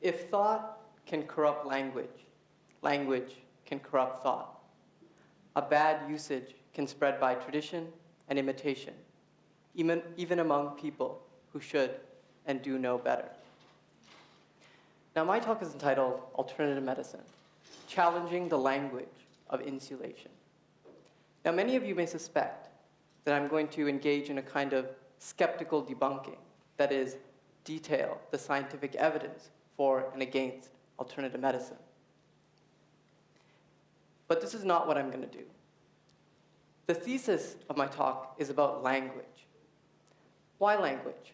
If thought can corrupt language, language can corrupt thought. A bad usage can spread by tradition and imitation, even among people who should and do know better. Now, my talk is entitled Alternative Medicine, Challenging the Language of Insulation. Now, many of you may suspect that I'm going to engage in a kind of skeptical debunking, that is, detail the scientific evidence for and against alternative medicine. But this is not what I'm going to do. The thesis of my talk is about language. Why language?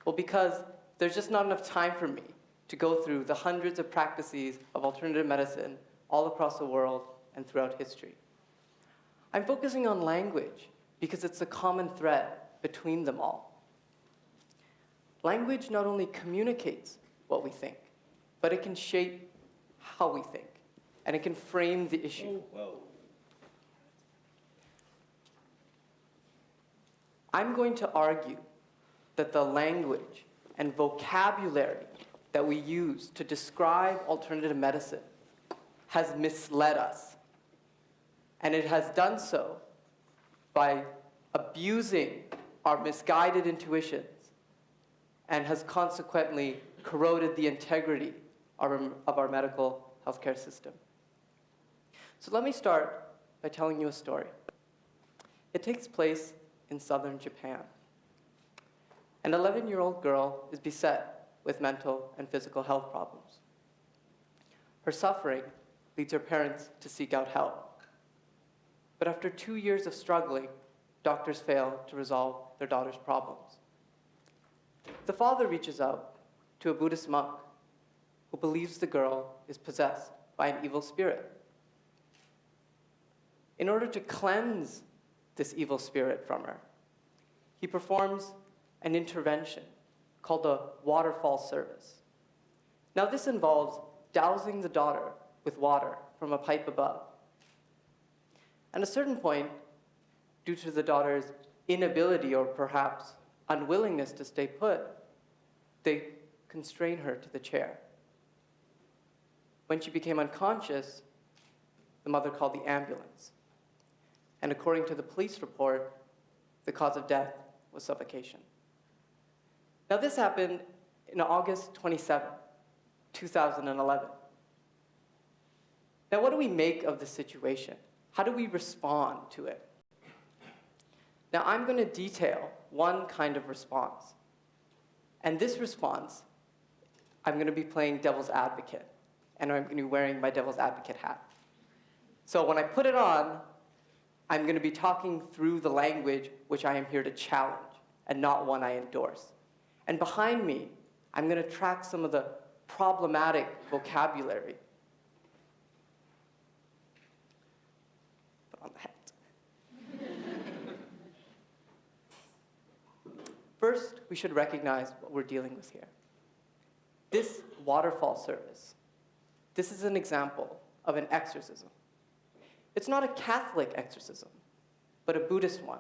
Well, because there's just not enough time for me to go through the hundreds of practices of alternative medicine all across the world and throughout history. I'm focusing on language because it's the common thread between them all. Language not only communicates what we think, but it can shape how we think, and it can frame the issue. I'm going to argue that the language and vocabulary that we use to describe alternative medicine has misled us. And it has done so by abusing our misguided intuitions and has consequently corroded the integrity of our medical healthcare system. So let me start by telling you a story. It takes place in southern Japan. An 11-year-old girl is beset with mental and physical health problems. Her suffering leads her parents to seek out help. But after 2 years of struggling, doctors fail to resolve their daughter's problems. The father reaches out to a Buddhist monk who believes the girl is possessed by an evil spirit. In order to cleanse this evil spirit from her, he performs an intervention called the waterfall service. Now, this involves dousing the daughter with water from a pipe above. At a certain point, due to the daughter's inability or perhaps unwillingness to stay put, they constrain her to the chair. When she became unconscious, the mother called the ambulance. And according to the police report, the cause of death was suffocation. Now, this happened in August 27, 2011. Now, what do we make of this situation? How do we respond to it? Now, I'm going to detail one kind of response. And this response, I'm going to be playing devil's advocate, and I'm going to be wearing my devil's advocate hat. So when I put it on, I'm going to be talking through the language which I am here to challenge, and not one I endorse. And behind me, I'm going to track some of the problematic vocabulary. Put on the hat. First, we should recognize what we're dealing with here. This waterfall service, this is an example of an exorcism. It's not a Catholic exorcism, but a Buddhist one.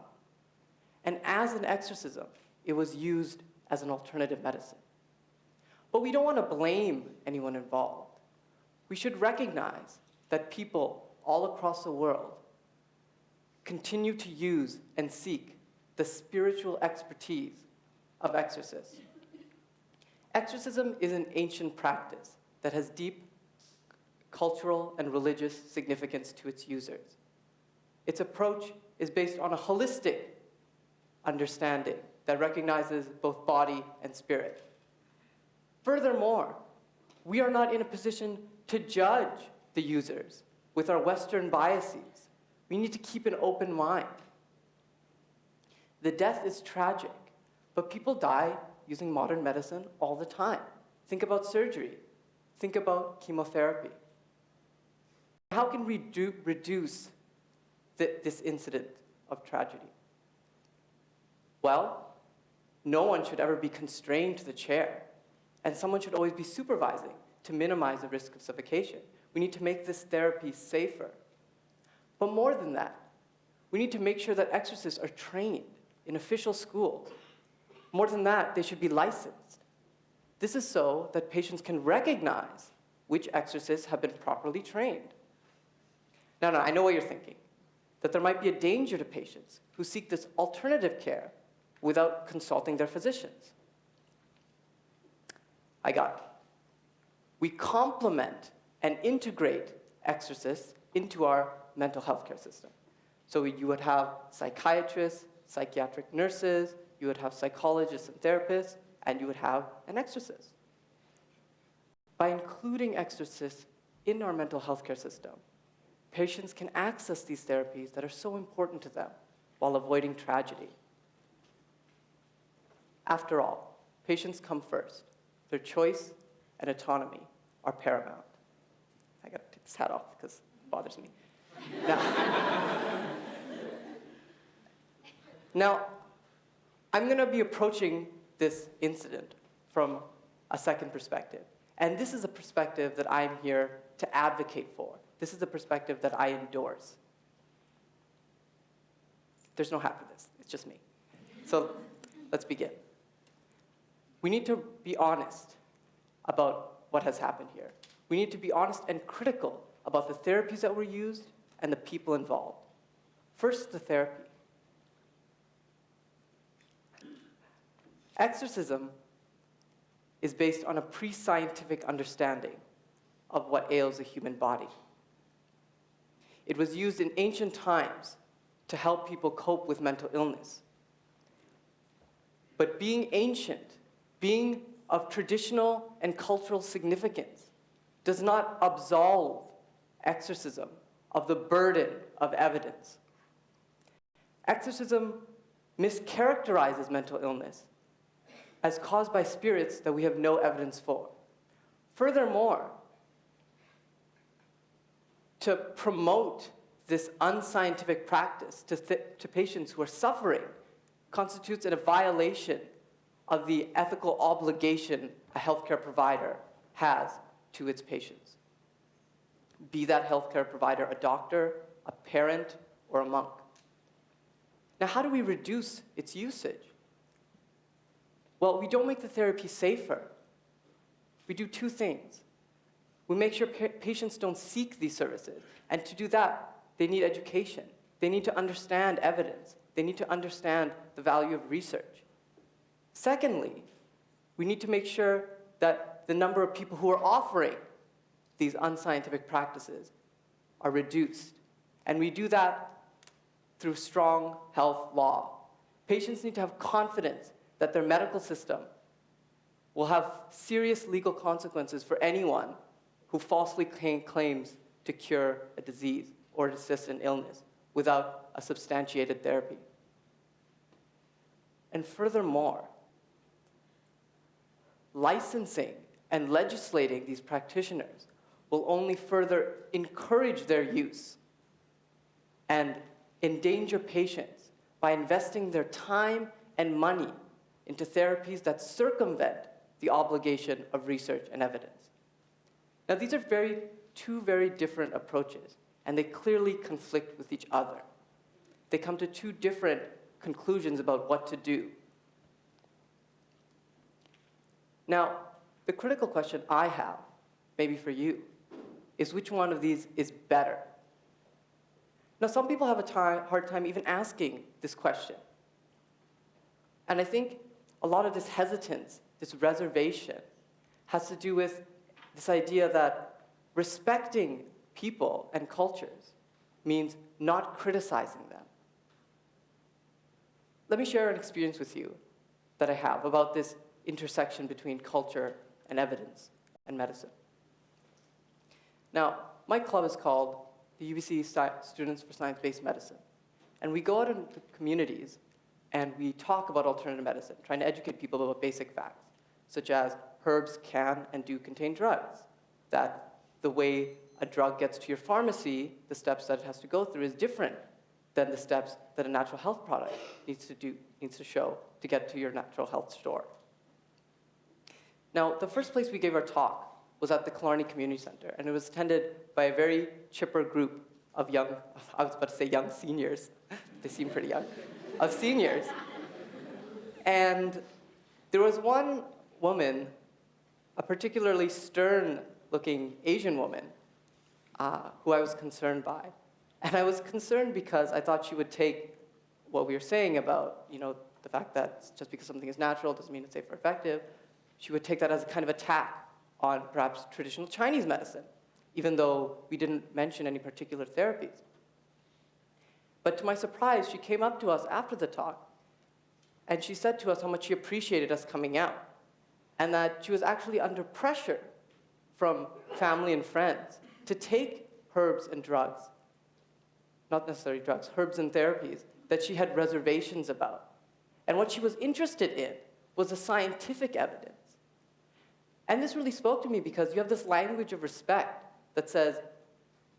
And as an exorcism, it was used as an alternative medicine. But we don't want to blame anyone involved. We should recognize that people all across the world continue to use and seek the spiritual expertise of exorcists. Exorcism is an ancient practice that has deep cultural and religious significance to its users. Its approach is based on a holistic understanding that recognizes both body and spirit. Furthermore, we are not in a position to judge the users with our Western biases. We need to keep an open mind. The death is tragic, but people die using modern medicine all the time. Think about surgery. Think about chemotherapy. How can we reduce this incident of tragedy? Well, no one should ever be constrained to the chair, and someone should always be supervising to minimize the risk of suffocation. We need to make this therapy safer. But more than that, we need to make sure that exorcists are trained in official schools. More than that, they should be licensed. This is so that patients can recognize which exorcists have been properly trained. Now, I know what you're thinking, that there might be a danger to patients who seek this alternative care without consulting their physicians. I got it. We complement and integrate exorcists into our mental health care system. So you would have psychiatrists, psychiatric nurses, you would have psychologists and therapists, and you would have an exorcist. By including exorcists in our mental health care system, patients can access these therapies that are so important to them while avoiding tragedy. After all, patients come first. Their choice and autonomy are paramount. I gotta take this hat off because it bothers me. Now, I'm gonna be approaching this incident from a second perspective. And this is a perspective that I'm here to advocate for. This is the perspective that I endorse. There's no hat for this, it's just me. So let's begin. We need to be honest about what has happened here. We need to be honest and critical about the therapies that were used and the people involved. First, the therapy. Exorcism is based on a pre-scientific understanding of what ails the human body. It was used in ancient times to help people cope with mental illness. But being ancient, being of traditional and cultural significance, does not absolve exorcism of the burden of evidence. Exorcism mischaracterizes mental illness as caused by spirits that we have no evidence for. Furthermore, to promote this unscientific practice to patients who are suffering constitutes a violation of the ethical obligation a healthcare provider has to its patients. Be that healthcare provider a doctor, a parent, or a monk. Now, how do we reduce its usage? Well, we don't make the therapy safer. We do two things. We make sure patients don't seek these services. And to do that, they need education. They need to understand evidence. They need to understand the value of research. Secondly, we need to make sure that the number of people who are offering these unscientific practices are reduced. And we do that through strong health law. Patients need to have confidence that their medical system will have serious legal consequences for anyone who falsely claims to cure a disease or to assist an illness without a substantiated therapy. And furthermore, licensing and legislating these practitioners will only further encourage their use and endanger patients by investing their time and money into therapies that circumvent the obligation of research and evidence. Now, these are two very different approaches, and they clearly conflict with each other. They come to two different conclusions about what to do. Now, the critical question I have, maybe for you, is which one of these is better? Now, some people have a hard time even asking this question. And I think a lot of this hesitance, this reservation, has to do with this idea that respecting people and cultures means not criticizing them. Let me share an experience with you that I have about this intersection between culture and evidence and medicine. Now, my club is called the UBC Students for Science-Based Medicine. And we go out into the communities and we talk about alternative medicine, trying to educate people about basic facts, such as herbs can and do contain drugs, that the way a drug gets to your pharmacy, the steps that it has to go through is different than the steps that a natural health product needs to show to get to your natural health store. Now, the first place we gave our talk was at the Killarney Community Center, and it was attended by a very chipper group of young, I was about to say young seniors, they seem pretty young, of seniors. And there was one woman a particularly stern-looking Asian woman who I was concerned by. And I was concerned because I thought she would take what we were saying about, the fact that just because something is natural doesn't mean it's safe or effective. She would take that as a kind of attack on perhaps traditional Chinese medicine, even though we didn't mention any particular therapies. But to my surprise, she came up to us after the talk, and she said to us how much she appreciated us coming out, and that she was actually under pressure from family and friends to take herbs and drugs, not necessarily drugs, herbs and therapies that she had reservations about. And what she was interested in was the scientific evidence. And this really spoke to me because you have this language of respect that says,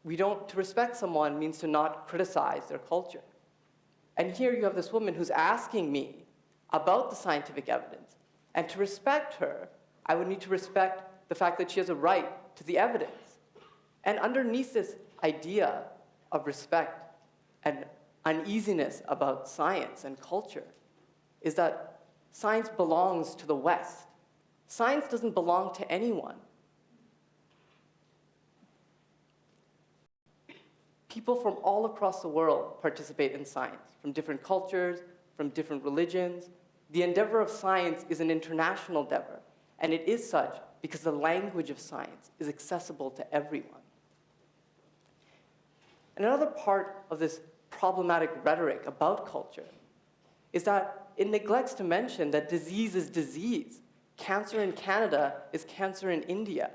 to respect someone means to not criticize their culture. And here you have this woman who's asking me about the scientific evidence. And to respect her, I would need to respect the fact that she has a right to the evidence. And underneath this idea of respect and uneasiness about science and culture is that science belongs to the West. Science doesn't belong to anyone. People from all across the world participate in science, from different cultures, from different religions. The endeavor of science is an international endeavor, and it is such because the language of science is accessible to everyone. And another part of this problematic rhetoric about culture is that it neglects to mention that disease is disease. Cancer in Canada is cancer in India,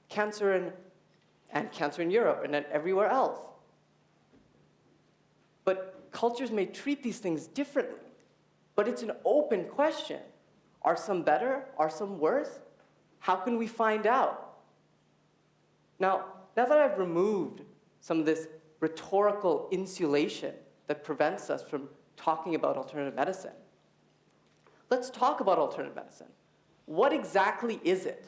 cancer in Europe, and everywhere else. But cultures may treat these things differently. But it's an open question. Are some better? Are some worse? How can we find out? Now that I've removed some of this rhetorical insulation that prevents us from talking about alternative medicine, let's talk about alternative medicine. What exactly is it?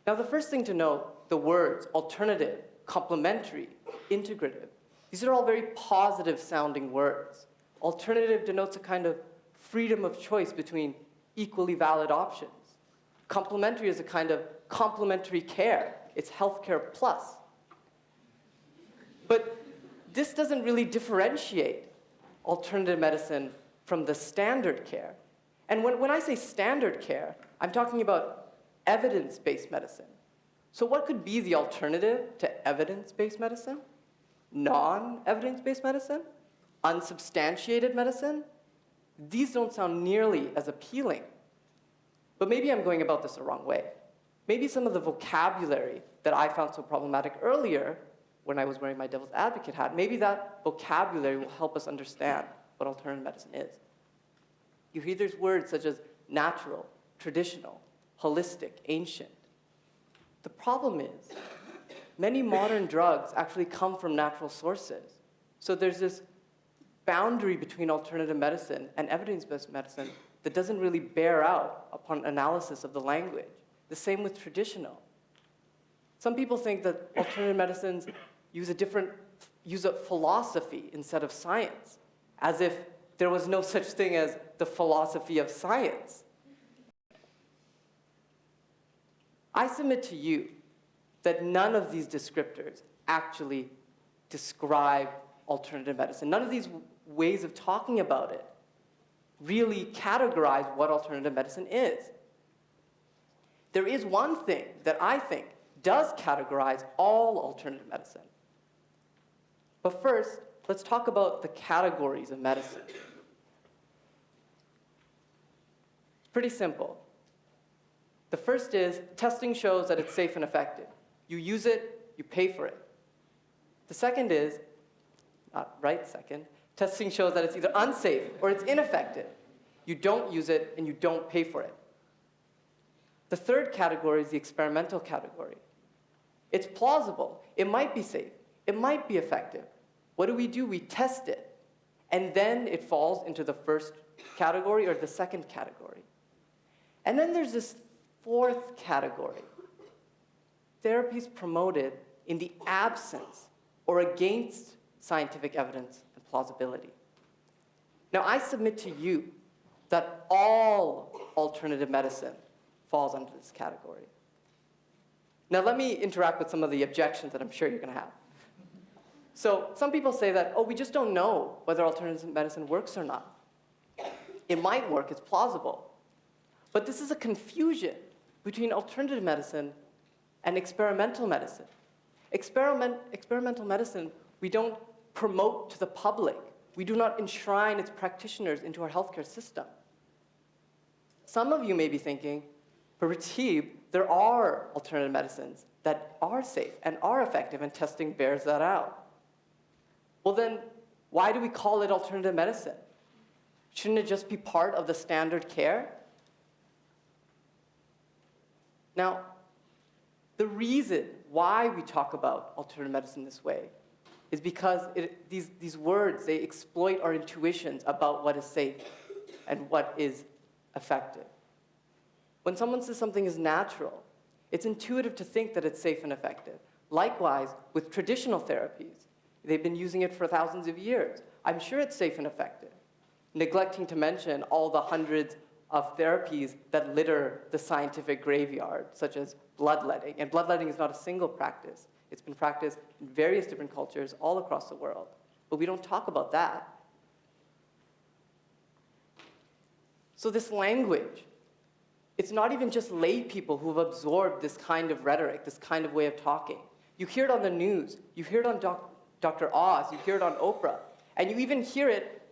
Now, the first thing to note, the words alternative, complementary, integrative, these are all very positive sounding words. Alternative denotes a kind of freedom of choice between equally valid options. Complementary is a kind of complementary care. It's healthcare plus. But this doesn't really differentiate alternative medicine from the standard care. And when I say standard care, I'm talking about evidence-based medicine. So what could be the alternative to evidence-based medicine? Non-evidence-based medicine? Unsubstantiated medicine? These don't sound nearly as appealing. But maybe I'm going about this the wrong way. Maybe some of the vocabulary that I found so problematic earlier when I was wearing my devil's advocate hat, maybe that vocabulary will help us understand what alternative medicine is. You hear these words such as natural, traditional, holistic, ancient. The problem is, many modern drugs actually come from natural sources. So there's this boundary between alternative medicine and evidence-based medicine that doesn't really bear out upon analysis of the language. The same with traditional. Some people think that alternative medicines use a philosophy instead of science, as if there was no such thing as the philosophy of science. I submit to you that none of these descriptors actually describe alternative medicine. None of these ways of talking about it really categorize what alternative medicine is. There is one thing that I think does categorize all alternative medicine. But first, let's talk about the categories of medicine. It's pretty simple. The first is testing shows that it's safe and effective. You use it, you pay for it. The second is, testing shows that it's either unsafe or it's ineffective. You don't use it and you don't pay for it. The third category is the experimental category. It's plausible. It might be safe. It might be effective. What do? We test it. And then it falls into the first category or the second category. And then there's this fourth category. Therapies promoted in the absence or against scientific evidence and plausibility. Now, I submit to you that all alternative medicine falls under this category. Now let me interact with some of the objections that I'm sure you're going to have. So some people say that, oh, we just don't know whether alternative medicine works or not. It might work, it's plausible. But this is a confusion between alternative medicine and experimental medicine. Experimental medicine, we don't promote to the public. We do not enshrine its practitioners into our healthcare system. Some of you may be thinking, but Ratib, there are alternative medicines that are safe and are effective, and testing bears that out. Well then, why do we call it alternative medicine? Shouldn't it just be part of the standard care? Now, the reason why we talk about alternative medicine this way is because these words, they exploit our intuitions about what is safe and what is effective. When someone says something is natural, it's intuitive to think that it's safe and effective. Likewise, with traditional therapies, they've been using it for thousands of years. I'm sure it's safe and effective, neglecting to mention all the hundreds of therapies that litter the scientific graveyard, such as bloodletting. And bloodletting is not a single practice. It's been practiced in various different cultures all across the world. But we don't talk about that. So this language, it's not even just lay people who have absorbed this kind of rhetoric, this kind of way of talking. You hear it on the news. You hear it on Dr. Oz. You hear it on Oprah. And you even hear it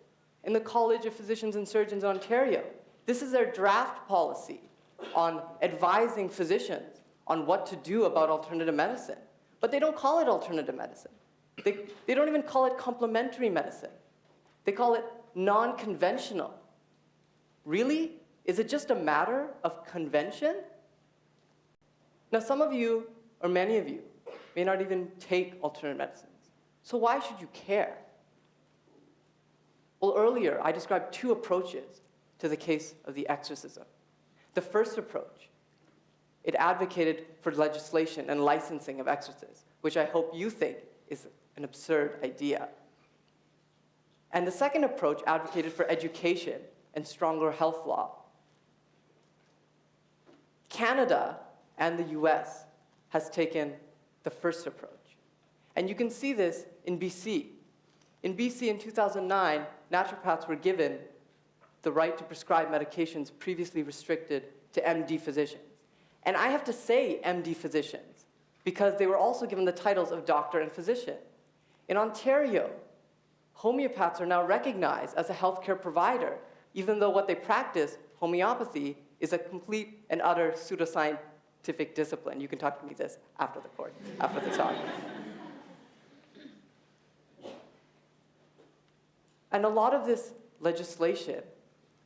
in the College of Physicians and Surgeons in Ontario. This is their draft policy on advising physicians on what to do about alternative medicine. But they don't call it alternative medicine. They don't even call it complementary medicine. They call it non-conventional. Really? Is it just a matter of convention? Now, some of you, or many of you, may not even take alternative medicines. So why should you care? Well, earlier, I described two approaches to the case of the exorcism. The first approach, it advocated for legislation and licensing of exorcists, which I hope you think is an absurd idea. And the second approach advocated for education and stronger health law. Canada and the US has taken the first approach. And you can see this in BC. In BC in 2009, naturopaths were given the right to prescribe medications previously restricted to MD physicians. And I have to say MD physicians, because they were also given the titles of doctor and physician. In Ontario, homeopaths are now recognized as a healthcare provider, even though what they practice, homeopathy, is a complete and utter pseudoscientific discipline. You can talk to me this after the course, after the talk. And a lot of this legislation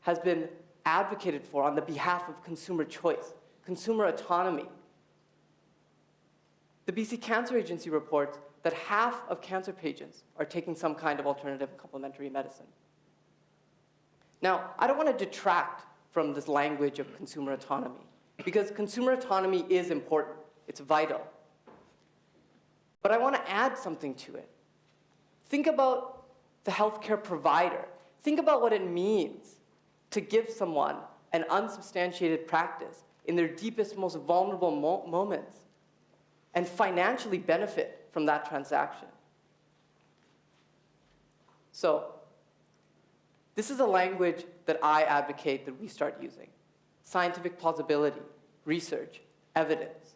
has been advocated for on the behalf of consumer choice, consumer autonomy. The BC Cancer Agency reports that half of cancer patients are taking some kind of alternative complementary medicine. Now, I don't want to detract from this language of consumer autonomy, because consumer autonomy is important. It's vital. But I want to add something to it. Think about the healthcare provider. Think about what it means to give someone an unsubstantiated practice in their deepest, most vulnerable moments and financially benefit from that transaction. So, this is a language that I advocate that we start using. Scientific plausibility, research, evidence.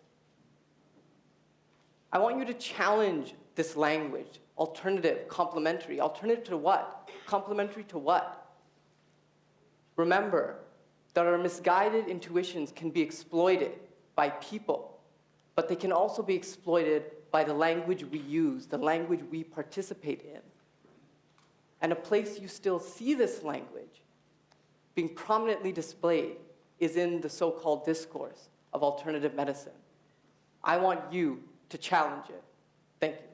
I want you to challenge this language. Alternative, complementary. Alternative to what? Complementary to what? Remember that our misguided intuitions can be exploited by people, but they can also be exploited by the language we use, the language we participate in. And a place you still see this language being prominently displayed is in the so-called discourse of alternative medicine. I want you to challenge it. Thank you.